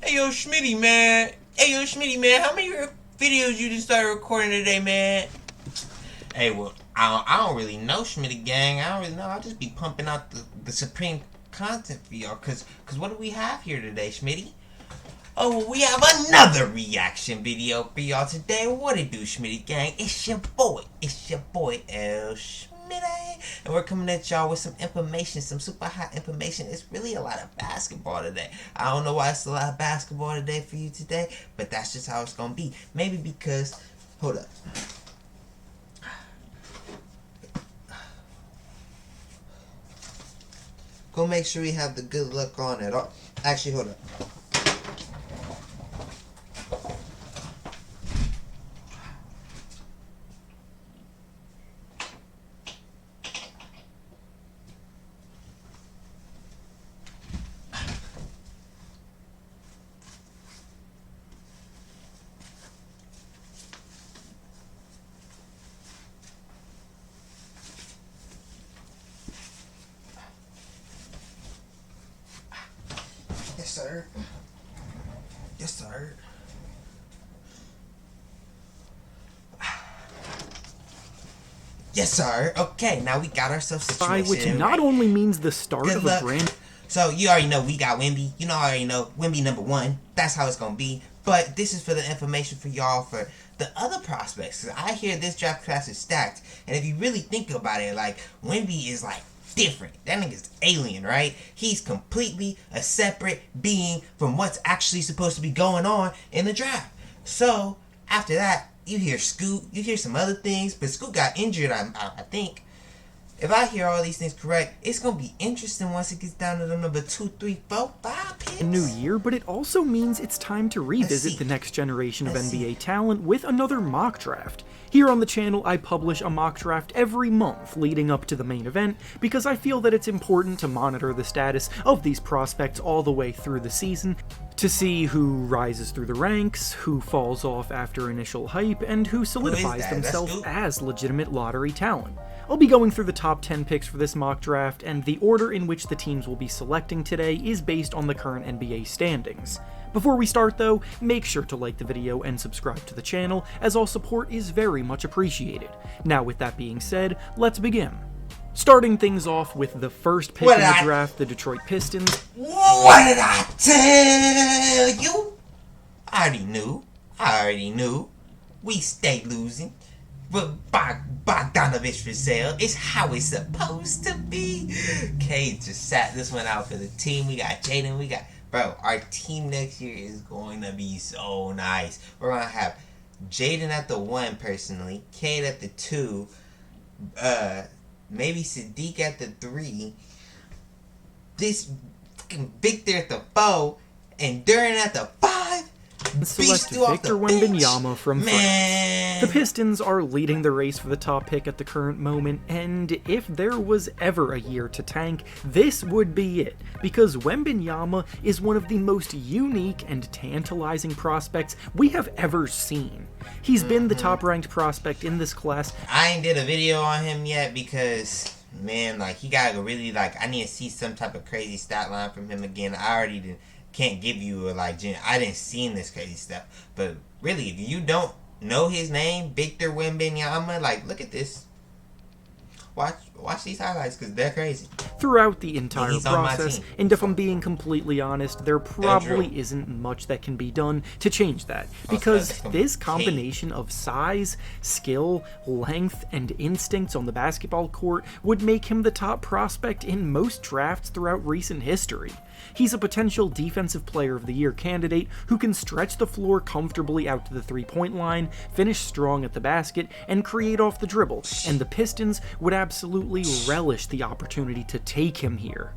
LShmiitty, man. LShmiitty, man. How many videos you just started recording today, man? Hey, well, I don't really know, Schmitty gang. I don't really know. I'll just be pumping out the supreme content for y'all. Cause what do we have here today, Schmitty? Oh, well, we have another reaction video for y'all today. What it do, Schmitty gang? It's your boy LShmiitty. And we're coming at y'all with some information, some super hot information. It's really a lot of basketball today. I don't know why it's a lot of basketball today for you today, but that's just how it's gonna be. Maybe because, hold up. Go make sure we have the good look on it. Oh, actually, hold up. Yes, sir. Yes, sir. Yes, sir. Okay, now we got ourselves a situation. Which not only means the start of a brand. So, you already know we got Wemby. You know, I already know Wemby #1. That's how it's going to be. But this is for the information for y'all for the other prospects. Cause I hear this draft class is stacked. And if you really think about it, like, Wemby is like different. That nigga's alien, right? He's completely a separate being from what's actually supposed to be going on in the draft. So, after that, you hear Scoot, you hear some other things, but Scoot got injured, I think. If I hear all these things correct, it's going to be interesting once it gets down to the number 2, 3, 4, 5 picks. A new year, but it also means it's time to revisit the next generation of NBA talent with another mock draft. Here on the channel, I publish a mock draft every month leading up to the main event because I feel that it's important to monitor the status of these prospects all the way through the season to see who rises through the ranks, who falls off after initial hype, and who solidifies themselves as legitimate lottery talent. I'll be going through the top 10 picks for this mock draft, and the order in which the teams will be selecting today is based on the current NBA standings. Before we start though, make sure to like the video and subscribe to the channel, as all support is very much appreciated. Now with that being said, let's begin. Starting things off with the first pick in the draft, the Detroit Pistons. What did I tell you? I already knew. We stay losing. But Bogdanovich for sale. It's how it's supposed to be. K just sat this one out for the team. We got Jaden. We got... Bro, our team next year is going to be so nice. We're going to have Jaden at the 1, personally. Cade at the 2. Maybe Sadiq at the 3. This fucking Victor at the 4. And Duran at the 5. Select Victor Wembanyama from France. The Pistons are leading the race for the top pick at the current moment, and if there was ever a year to tank, this would be it, because Wembanyama is one of the most unique and tantalizing prospects we have ever seen. He's been the top-ranked prospect in this class. I ain't did a video on him yet because, man, like, he gotta really, like, I need to see some type of crazy stat line from him again. I already did. Can't give you a I didn't see this crazy stuff, but really, if you don't know his name, Victor Wembanyama, like, look at this. Watch these highlights because they're crazy. Throughout the entire process, and if I'm being completely honest, there probably isn't much that can be done to change that, because this combination of size, skill, length, and instincts on the basketball court would make him the top prospect in most drafts throughout recent history. He's a potential Defensive Player of the Year candidate who can stretch the floor comfortably out to the three-point line, finish strong at the basket, and create off the dribble, and the Pistons would absolutely relish the opportunity to take him here.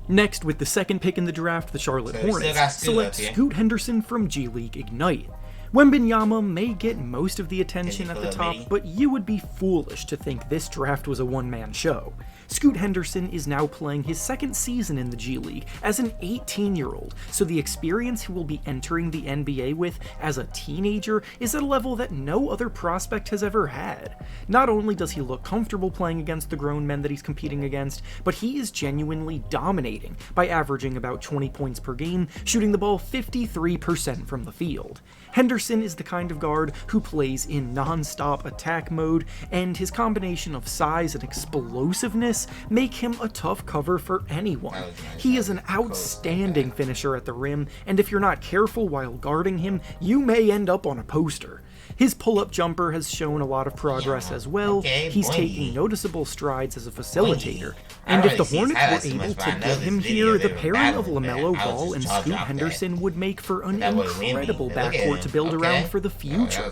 Next, with the second pick in the draft, the Charlotte Hornets select Scoot Henderson from G League Ignite. Wembanyama may get most of the attention at the top, but you would be foolish to think this draft was a one-man show. Scoot Henderson is now playing his second season in the G League as an 18-year-old, so the experience he will be entering the NBA with as a teenager is at a level that no other prospect has ever had. Not only does he look comfortable playing against the grown men that he's competing against, but he is genuinely dominating by averaging about 20 points per game, shooting the ball 53% from the field. Henderson is the kind of guard who plays in non-stop attack mode, and his combination of size and explosiveness make him a tough cover for anyone. He is an outstanding finisher at the rim, and if you're not careful while guarding him, you may end up on a poster. His pull-up jumper has shown a lot of progress as well. He's taking noticeable strides as a facilitator. And if the Hornets were able to get him here, the pairing of LaMelo Ball and Scoot Henderson would make for an incredible backcourt to build around for the future.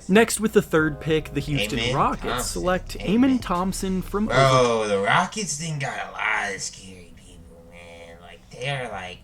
Next, with the third pick, the Houston Rockets select Amen Thompson from Bro, the Rockets didn't got a lot of scary people, man. Like, they're like...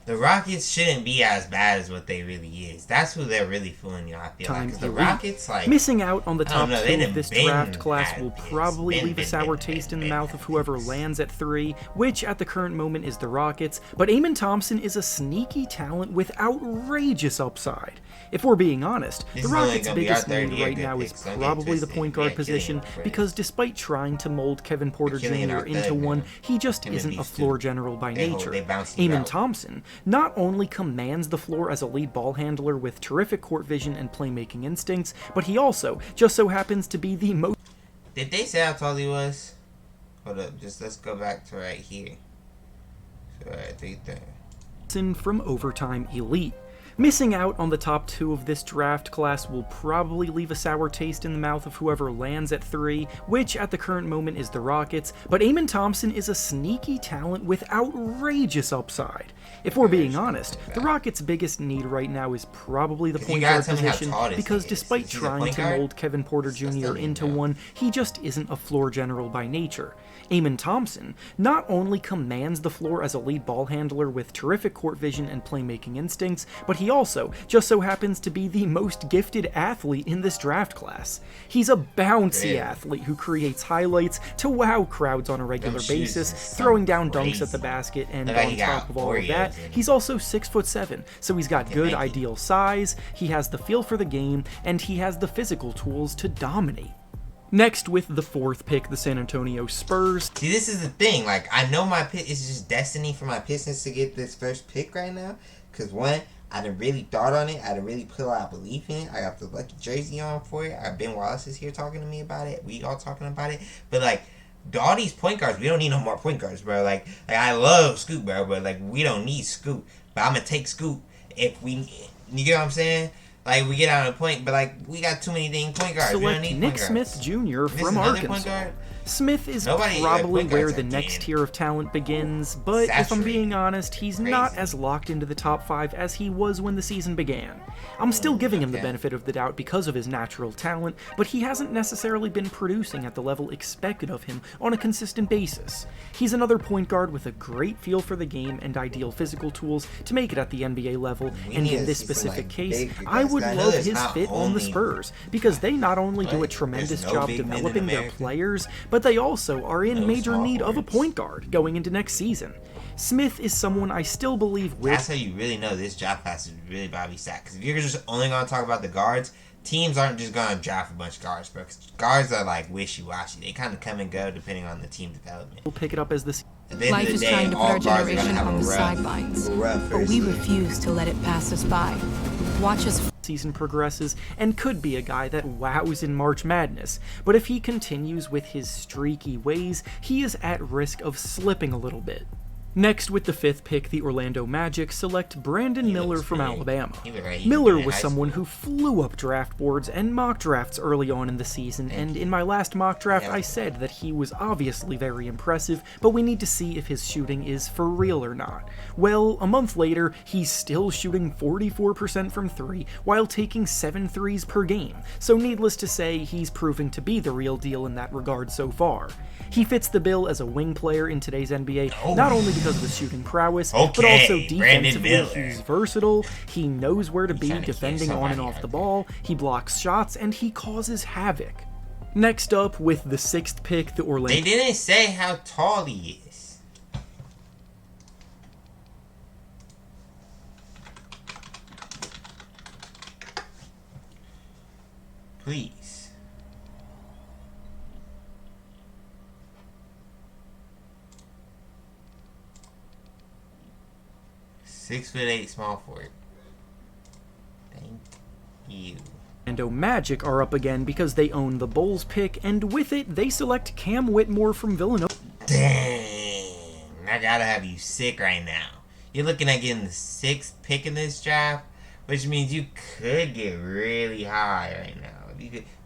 The Rockets shouldn't be as bad as what they really is. That's who they're really fooling you, I feel like. 'Cause the Rockets, like... Missing out on the top two of this draft class will probably leave a sour taste in the mouth of whoever lands at 3, which at the current moment is the Rockets, but Amen Thompson is a sneaky talent with outrageous upside. If we're being honest, the Rockets' biggest need right now is probably the point guard position, because despite trying to mold Kevin Porter Jr. into one, he just isn't a floor general by nature. Amen Thompson not only commands the floor as a lead ball handler with terrific court vision and playmaking instincts, but he also just so happens to be the most... Did they say how tall he was? Hold up, just let's go back to right here. So right there. From overtime elite. Missing out on the top 2 of this draft class will probably leave a sour taste in the mouth of whoever lands at 3, which at the current moment is the Rockets, but Amen Thompson is a sneaky talent with outrageous upside. If we're being honest, the Rockets' biggest need right now is probably the point guard position, because despite trying to mold Kevin Porter Jr. into one, he just isn't a floor general by nature. Amen Thompson not only commands the floor as a lead ball handler with terrific court vision and playmaking instincts, but he also just so happens to be the most gifted athlete in this draft class. He's a bouncy athlete who creates highlights to wow crowds on a regular basis, throwing down dunks at the basket, and on top of all of that, he's also 6'7", so he's got good ideal size, he has the feel for the game, and he has the physical tools to dominate. Next, with the 4th pick, the San Antonio Spurs. See, this is the thing. Like, I know my pick is just destiny for my Pistons to get this first pick right now. Because, one, I done really thought on it. I done really put a lot of belief in it. I got the lucky jersey on for it. Ben Wallace is here talking to me about it. We all talking about it. But, like, all these point guards, we don't need no more point guards, bro. Like I love Scoot, bro, but, like, we don't need Scoot. But I'm going to take Scoot if we... You get what I'm saying? Like, we get out of the point, but, like, we got too many dang point guards. Select we don't need Nick point guards. Smith Jr. from Arkansas. Smith is probably where the next tier of talent begins, but if I'm being honest, he's not as locked into the top 5 as he was when the season began. I'm still giving him the benefit of the doubt because of his natural talent, but he hasn't necessarily been producing at the level expected of him on a consistent basis. He's another point guard with a great feel for the game and ideal physical tools to make it at the NBA level, and in this specific case, I would love his fit on the Spurs, because they not only do a tremendous job developing their players, but they also are in major need of a point guard going into next season. Smith is someone I still believe will... That's how you really know this draft class is really about to be stacked. Because if you're just only going to talk about the guards, teams aren't just going to draft a bunch of guards, bro. Guards are like wishy-washy. They kind of come and go depending on the team development. We'll pick it up as this... Life is trying to put our generation on the sidelines, but we refuse to let it pass us by. Watch us... season progresses, and could be a guy that wows in March Madness, but if he continues with his streaky ways, he is at risk of slipping a little bit. Next, with the 5th pick, the Orlando Magic select Brandon Miller from Alabama. Miller was someone who flew up draft boards and mock drafts early on in the season, and in my last mock draft I said that he was obviously very impressive, but we need to see if his shooting is for real or not. Well, a month later, he's still shooting 44% from 3, while taking 7 threes per game, so needless to say, he's proving to be the real deal in that regard so far. He fits the bill as a wing player in today's NBA, not only because of his shooting prowess, but also defensively he's versatile, he knows where to be defending on and off the ball, he blocks shots, and he causes havoc. Next up, with the 6th pick, the Orlando... They didn't say how tall he is. Please. "6'8" small forward. Thank you. Orlando Magic are up again because they own the Bulls pick, and with it, they select Cam Whitmore from Villanova. Dang. I gotta have you sick right now. You're looking at getting the 6th pick in this draft, which means you could get really high right now.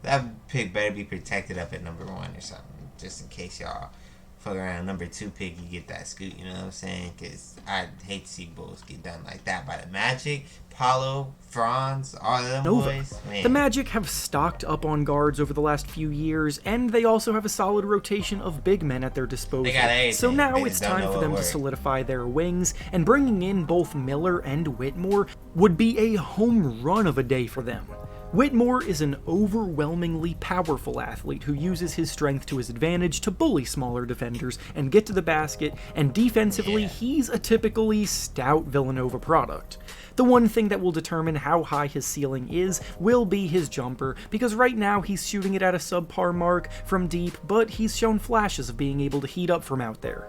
That pick better be protected up at number 1 or something, just in case y'all fuck around. Number 2 pick, you get that scoot, you know what I'm saying? Because I'd hate to see Bulls get done like that by the Magic, Paulo, Franz, all of them boys. Man. The Magic have stocked up on guards over the last few years, and they also have a solid rotation of big men at their disposal. They got everything. So now They it's just don't time know for them what to work. solidify their wings, and bringing in both Miller and Whitmore would be a home run of a day for them. Whitmore is an overwhelmingly powerful athlete who uses his strength to his advantage to bully smaller defenders and get to the basket, and defensively, he's a typically stout Villanova product. The one thing that will determine how high his ceiling is will be his jumper, because right now he's shooting it at a subpar mark from deep, but he's shown flashes of being able to heat up from out there.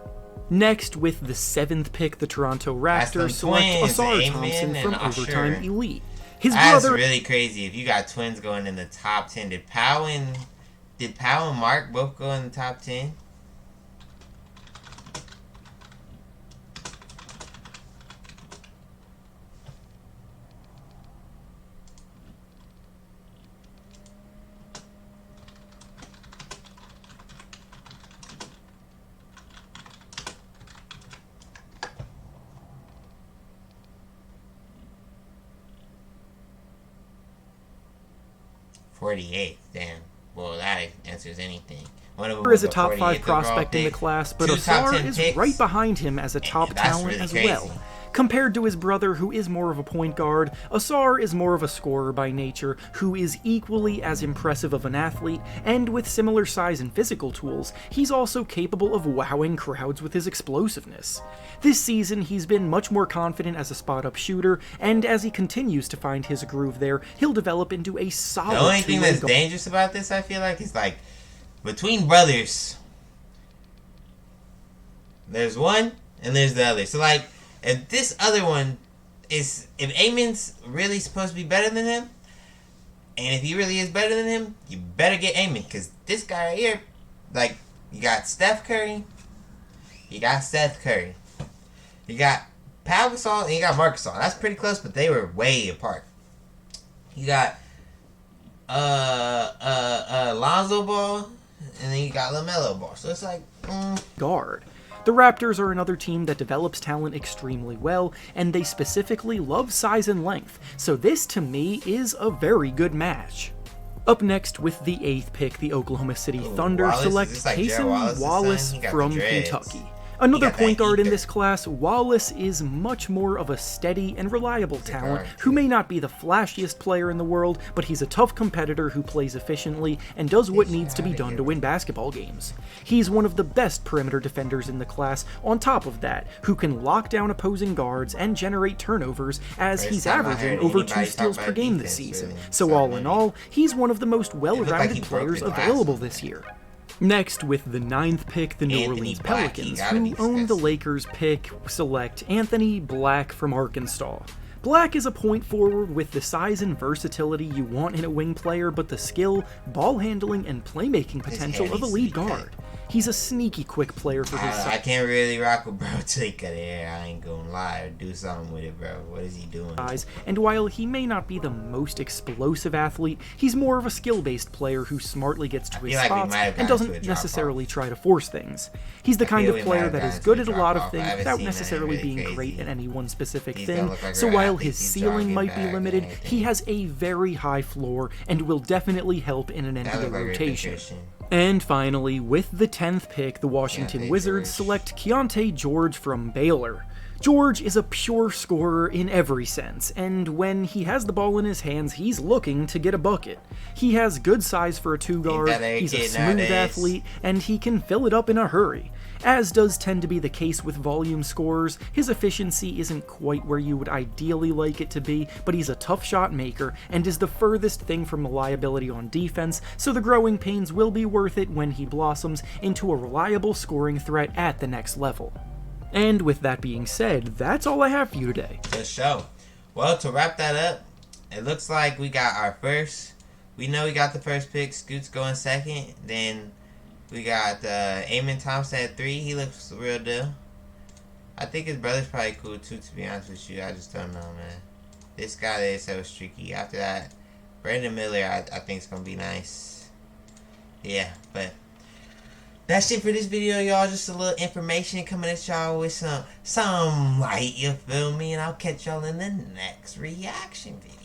Next, with the 7th pick, the Toronto Raptors select twins, Asar Amen Thompson and from Usher. Overtime Elite. His That's brother... really crazy. If you got twins going in the top 10, did Powell and Mark both go in the top 10? "48th, damn. Well, that answers anything. One of them Asar is was a top 5 48th overall prospect in the pick. class, but 2 top Asar 10 is picks. right behind him as a top That's talent really as crazy. well. Compared to his brother, who is more of a point guard, Asar is more of a scorer by nature, who is equally as impressive of an athlete, and with similar size and physical tools, he's also capable of wowing crowds with his explosiveness. This season, he's been much more confident as a spot-up shooter, and as he continues to find his groove there, he'll develop into a solid The only thing two-way that's guard. dangerous about this, I feel like, is like, between brothers, there's one and there's the other. So, like, if this other one is, if Amon's really supposed to be better than him, and if he really is better than him, you better get Amon, because this guy right here, like, you got Steph Curry, you got Seth Curry, you got Pau Gasol, and you got Marc Gasol. That's pretty close, but they were way apart. You got Lonzo Ball, and then you got LaMelo Ball. So it's like, guard. The Raptors are another team that develops talent extremely well, and they specifically love size and length, so this to me is a very good match. Up next, with the 8th pick, the Oklahoma City Thunder Wallace? select Is this like Cason Gerald Wallace's Wallace son? He got from the dreads. Kentucky. Another He got that point guard in ether. this class, Wallace is much more of a steady and reliable talent guard, who may not be the flashiest player in the world, but he's a tough competitor who plays efficiently and does what needs to be done to win basketball games. He's one of the best perimeter defenders in the class, on top of that, who can lock down opposing guards and generate turnovers, as First he's time I averaging heard over anybody 2 talk steals about per game this defense, season. really. So all in all, he's one of the most well-rounded he broke players his last available one. this year. Next, with the 9th pick, the New Anthony Orleans Black, he Pelicans, gotta who be own the disgusting. Lakers pick, select Anthony Black from Arkansas. Black is a point forward with the size and versatility you want in a wing player, but the skill, ball handling, and playmaking potential of a heavy, lead sweet guard. He's a sneaky quick player for his I can't really rock with bro till he cut hair. I ain't gonna lie, or do something with it, bro. What is he doing? size, and while he may not be the most explosive athlete, he's more of a skill-based player who smartly gets to his feel like we spots might have and gotten to a doesn't drop-off. necessarily try to force things. He's the kind feel of we might player have that gotten is to a good at a lot of drop-off. I things haven't without seen necessarily nothing being really great crazy. at any one specific These thing, don't look like so we're while athletes. his He's ceiling jogging might be back limited, and he has a very high floor and will definitely help in an That NBA looked like a rotation. Christian. And finally, with the 10th pick, the Washington Keyonte Wizards George. select Keyonte George from Baylor. George is a pure scorer in every sense, and when he has the ball in his hands, he's looking to get a bucket. He has good size for a 2-guard, he's a smooth athlete, and he can fill it up in a hurry. As does tend to be the case with volume scorers, his efficiency isn't quite where you would ideally like it to be, but he's a tough shot maker and is the furthest thing from a liability on defense, so the growing pains will be worth it when he blossoms into a reliable scoring threat at the next level. And with that being said, that's all I have for you today. Good show. Well, to wrap that up, it looks like we got our first. We know we got the first pick. Scoot's going second. Then we got Thompson at 3. He looks the real deal. I think his brother's probably cool too, to be honest with you. I just don't know, man. This guy is so streaky. After that, Brandon Miller, I think is going to be nice. Yeah, but that's it for this video, y'all. Just a little information coming at y'all with some light, you feel me? And I'll catch y'all in the next reaction video.